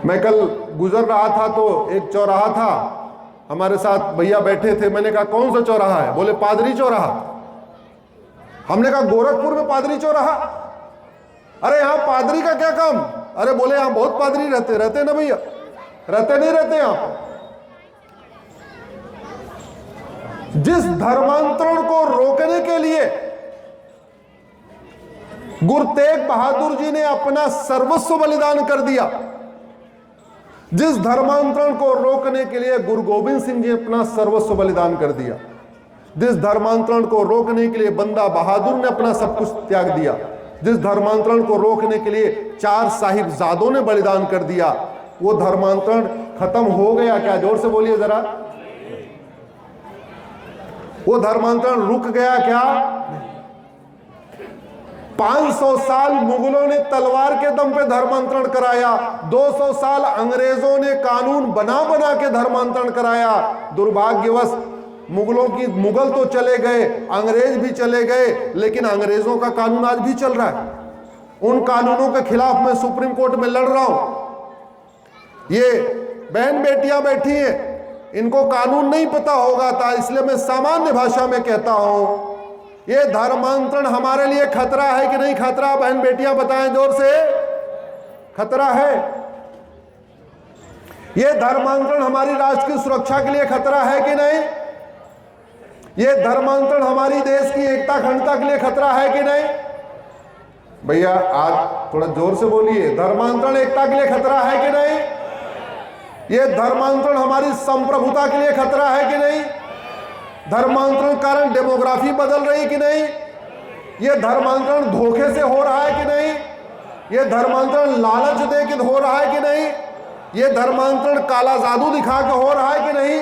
मैं कल गुजर रहा था तो एक चौराहा था, हमारे साथ भैया बैठे थे। मैंने कहा कौन सा चौराहा है? बोले पादरी चौराहा। हमने कहा गोरखपुर में पादरी चौराहा? अरे यहां पादरी का क्या काम? अरे बोले यहां बहुत पादरी रहते ना भैया। रहते नहीं रहते यहां। जिस धर्मांतरण को रोकने के लिए गुरु तेग बहादुर जी ने अपना सर्वस्व बलिदान कर दिया, जिस धर्मांतरण को रोकने के लिए गुरु गोविंद सिंह जी अपना सर्वस्व बलिदान कर दिया, जिस धर्मांतरण को रोकने के लिए बंदा बहादुर ने अपना सब कुछ त्याग दिया, जिस धर्मांतरण को रोकने के लिए 4 साहिबजादों ने बलिदान कर दिया, वो धर्मांतरण खत्म हो गया क्या? जोर से बोलिए जरा। वो धर्मांतरण रुक गया क्या? 500 साल मुगलों ने तलवार के दम पे धर्मांतरण कराया, 200 साल अंग्रेजों ने कानून बना बना के धर्मांतरण कराया। दुर्भाग्यवश मुगल तो चले गए, अंग्रेज भी चले गए, लेकिन अंग्रेजों का कानून आज भी चल रहा है। उन कानूनों के खिलाफ मैं सुप्रीम कोर्ट में लड़ रहा हूं। ये बहन बेटियां बैठी हैं, इनको कानून नहीं पता होगा था, इसलिए मैं सामान्य भाषा में कहता हूं, ये धर्मांतरण हमारे लिए खतरा है कि नहीं खतरा? बहन बेटियां बताएं जोर से। खतरा है। ये धर्मांतरण हमारी राष्ट्र की सुरक्षा के लिए खतरा है कि नहीं? ये धर्मांतरण हमारी देश की एकता अखंडता के लिए खतरा है कि नहीं? भैया आज थोड़ा जोर से बोलिए। धर्मांतरण एकता के लिए खतरा है कि नहीं? ये धर्मांतरण हमारी संप्रभुता के लिए खतरा है कि नहीं? धर्मांतरण कारण डेमोग्राफी बदल रही कि नहीं? ये धर्मांतरण धोखे से हो रहा है कि नहीं? ये धर्मांतरण लालच दे के हो रहा है कि नहीं? ये धर्मांतरण काला जादू दिखा के हो रहा है कि नहीं?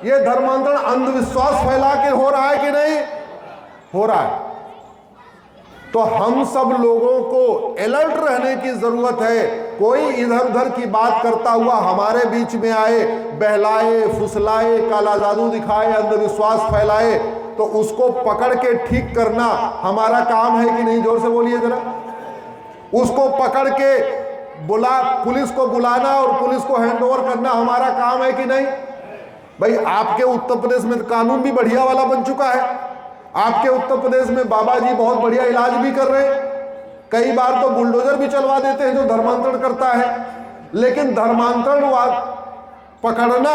ये धर्मांतरण अंधविश्वास फैला के हो रहा है कि नहीं? हो रहा है। तो हम सब लोगों को अलर्ट रहने की जरूरत है। कोई इधर उधर की बात करता हुआ हमारे बीच में आए, बहलाए फुसलाए, काला जादू दिखाए, अंधविश्वास फैलाए, तो उसको पकड़ के ठीक करना हमारा काम है कि नहीं? जोर से बोलिए जरा। उसको पकड़ के पुलिस को बुलाना और पुलिस को हैंडओवर करना हमारा काम है कि नहीं? भाई आपके उत्तर प्रदेश में कानून भी बढ़िया वाला बन चुका है। आपके उत्तर प्रदेश में बाबा जी बहुत बढ़िया इलाज भी कर रहे हैं। कई बार तो बुलडोजर भी चलवा देते हैं जो धर्मांतरण करता है। लेकिन धर्मांतरण पकड़ना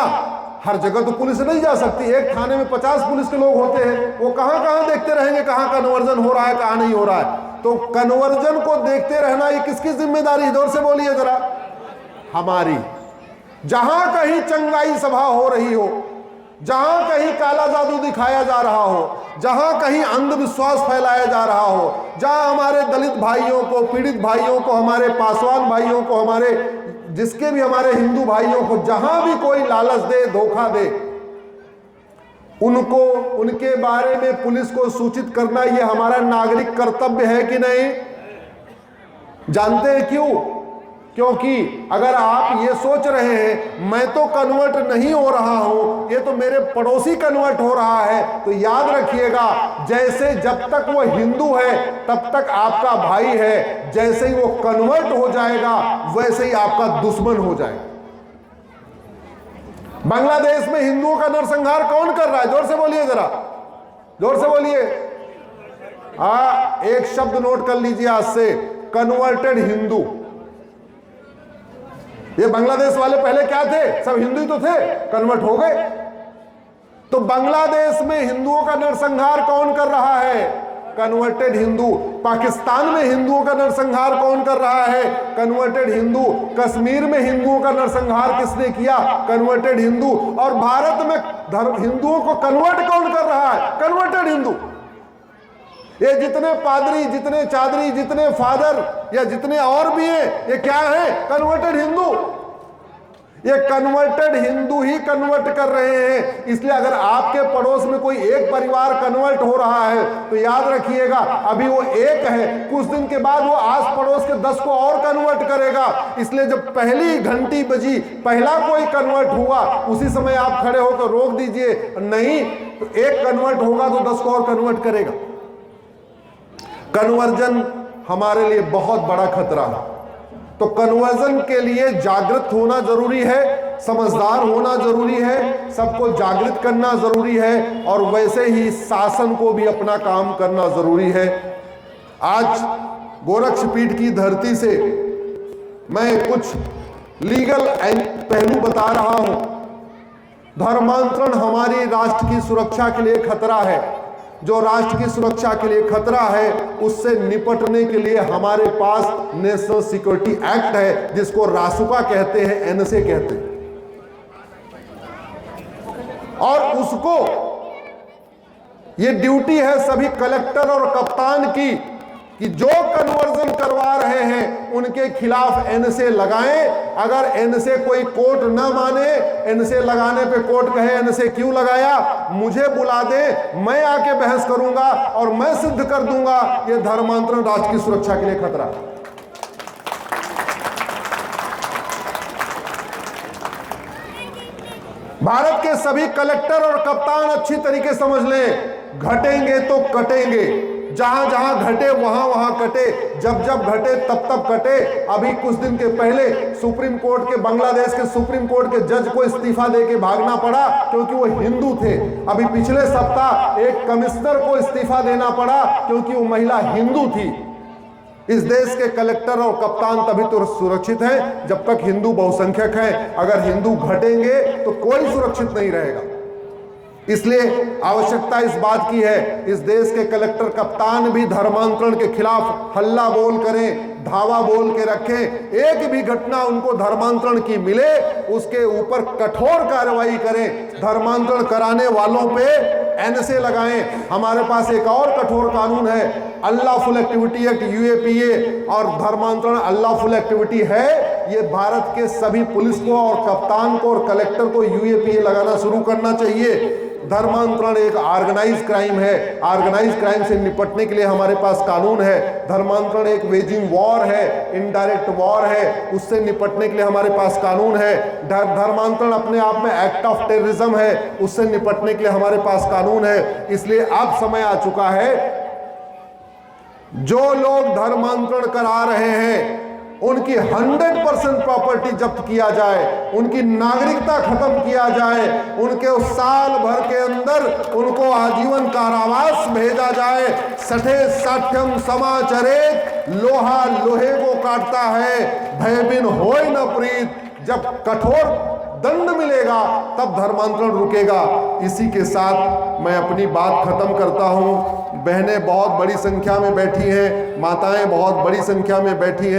हर जगह तो पुलिस नहीं जा सकती। एक थाने में 50 पुलिस के लोग होते हैं, वो कहां कहां देखते रहेंगे कहां कन्वर्जन हो रहा है कहां नहीं हो रहा है। तो कन्वर्जन को देखते रहना ये किसकी जिम्मेदारी? जोर से बोलिए जरा। हमारी। जहां कहीं चंगाई सभा हो रही हो, जहां कहीं काला जादू दिखाया जा रहा हो, जहां कहीं अंधविश्वास फैलाया जा रहा हो, जहां हमारे दलित भाइयों को, पीड़ित भाइयों को, हमारे पासवान भाइयों को, हमारे जिसके भी हमारे हिंदू भाइयों को जहां भी कोई लालच दे, धोखा दे, उनको उनके बारे में पुलिस को सूचित करना ये हमारा नागरिक कर्तव्य है कि नहीं? जानते हैं क्यों? क्योंकि अगर आप ये सोच रहे हैं मैं तो कन्वर्ट नहीं हो रहा हूं, ये तो मेरे पड़ोसी कन्वर्ट हो रहा है, तो याद रखिएगा, जैसे जब तक वो हिंदू है तब तक आपका भाई है, जैसे ही वो कन्वर्ट हो जाएगा वैसे ही आपका दुश्मन हो जाएगा। बांग्लादेश में हिंदुओं का नरसंहार कौन कर रहा है? जोर से बोलिए जरा, जोर से बोलिए। एक शब्द नोट कर लीजिए आज से, कन्वर्टेड हिंदू। ये बांग्लादेश वाले पहले क्या थे? सब हिंदू ही तो थे, कन्वर्ट हो गए। तो बांग्लादेश में हिंदुओं का नरसंहार कौन कर रहा है? कन्वर्टेड हिंदू। पाकिस्तान में हिंदुओं का नरसंहार कौन कर रहा है? कन्वर्टेड हिंदू। कश्मीर में हिंदुओं का नरसंहार किसने किया? कन्वर्टेड हिंदू। और भारत में हिंदुओं को कन्वर्ट कौन कर रहा है? कन्वर्टेड हिंदू। ये जितने पादरी, जितने चादरी, जितने फादर या जितने और भी हैं, ये क्या है? कन्वर्टेड हिंदू। ये कन्वर्टेड हिंदू ही कन्वर्ट कर रहे हैं। इसलिए अगर आपके पड़ोस में कोई एक परिवार कन्वर्ट हो रहा है तो याद रखिएगा, अभी वो एक है, कुछ दिन के बाद वो आस पड़ोस के 10 को और कन्वर्ट करेगा। इसलिए जब पहली घंटी बजी, पहला कोई कन्वर्ट हुआ, उसी समय आप खड़े होकर रोक दीजिए। नहीं तो एक कन्वर्ट होगा तो 10 को और कन्वर्ट करेगा। कन्वर्जन हमारे लिए बहुत बड़ा खतरा है। तो कन्वर्जन के लिए जागृत होना जरूरी है, समझदार होना जरूरी है, सबको जागृत करना जरूरी है, और वैसे ही शासन को भी अपना काम करना जरूरी है। आज गोरक्षपीठ की धरती से मैं कुछ लीगल पहलू बता रहा हूं। धर्मांतरण हमारी राष्ट्र की सुरक्षा के लिए खतरा है। जो राष्ट्र की सुरक्षा के लिए खतरा है, उससे निपटने के लिए हमारे पास नेशनल सिक्योरिटी एक्ट है, जिसको रासुका कहते हैं, एनएसए कहते हैं। और उसको ये ड्यूटी है सभी कलेक्टर और कप्तान की कि जो कन्वर्जन करवा रहे हैं उनके खिलाफ एनएसए लगाएं। अगर एनएसए कोई कोर्ट ना माने, एनएसए लगाने पे कोर्ट कहे एनएसए क्यों लगाया, मुझे बुला दे, मैं आके बहस करूंगा और मैं सिद्ध कर दूंगा ये धर्मांतरण राष्ट्र की सुरक्षा के लिए खतरा है। भारत के सभी कलेक्टर और कप्तान अच्छी तरीके समझ लें, घटेंगे तो कटेंगे। जहां जहां घटे वहां वहां कटे, जब जब घटे तब तब कटे। अभी कुछ दिन के पहले सुप्रीम कोर्ट के, बांग्लादेश के सुप्रीम कोर्ट के जज को इस्तीफा देके भागना पड़ा क्योंकि वो हिंदू थे। अभी पिछले सप्ताह एक कमिश्नर को इस्तीफा देना पड़ा क्योंकि वो महिला हिंदू थी। इस देश के कलेक्टर और कप्तान तभी तो सुरक्षित हैं जब तक हिंदू बहुसंख्यक हैं। अगर हिंदू घटेंगे तो कोई सुरक्षित नहीं रहेगा। इसलिए आवश्यकता इस बात की है, इस देश के कलेक्टर कप्तान भी धर्मांतरण के खिलाफ हल्ला बोल करें, धावा बोल के रखें। एक भी घटना उनको धर्मांतरण की मिले उसके ऊपर कठोर कार्रवाई करें। धर्मांतरण कराने वालों पे एनएसए लगाएं। हमारे पास एक और कठोर कानून है, अनलॉफुल एक्टिविटी एक्ट, यूएपीए, और धर्मांतरण अनलॉफुल एक्टिविटी है। ये भारत के सभी पुलिस को और कप्तान को और कलेक्टर को यूएपीए लगाना शुरू करना चाहिए। धर्मांतरण एक ऑर्गेनाइज क्राइम है। ऑर्गेनाइज क्राइम से निपटने के लिए हमारे पास कानून है। धर्मांतरण एक वेजिंग वॉर है, इनडायरेक्ट वॉर है, उससे निपटने के लिए हमारे पास कानून है। धर्मांतरण अपने आप में एक्ट ऑफ टेररिज्म है, उससे निपटने के लिए हमारे पास कानून है। इसलिए अब समय आ चुका है, जो लोग धर्मांतरण करा रहे हैं उनकी 100% प्रॉपर्टी जब्त किया जाए, उनकी नागरिकता खत्म किया जाए, उनके उस साल भर के अंदर उनको आजीवन कारावास भेजा जाए। सठे साठ्यम समाचरेत, लोहा लोहे को काटता है, भयबिन होय न प्रीत। जब कठोर दंड मिलेगा तब धर्मांतरण रुकेगा। इसी के साथ मैं अपनी बात खत्म करता हूं। बहनें बहुत बड़ी संख्या में बैठी हैं, माताएं बहुत बड़ी संख्या में बैठी हैं।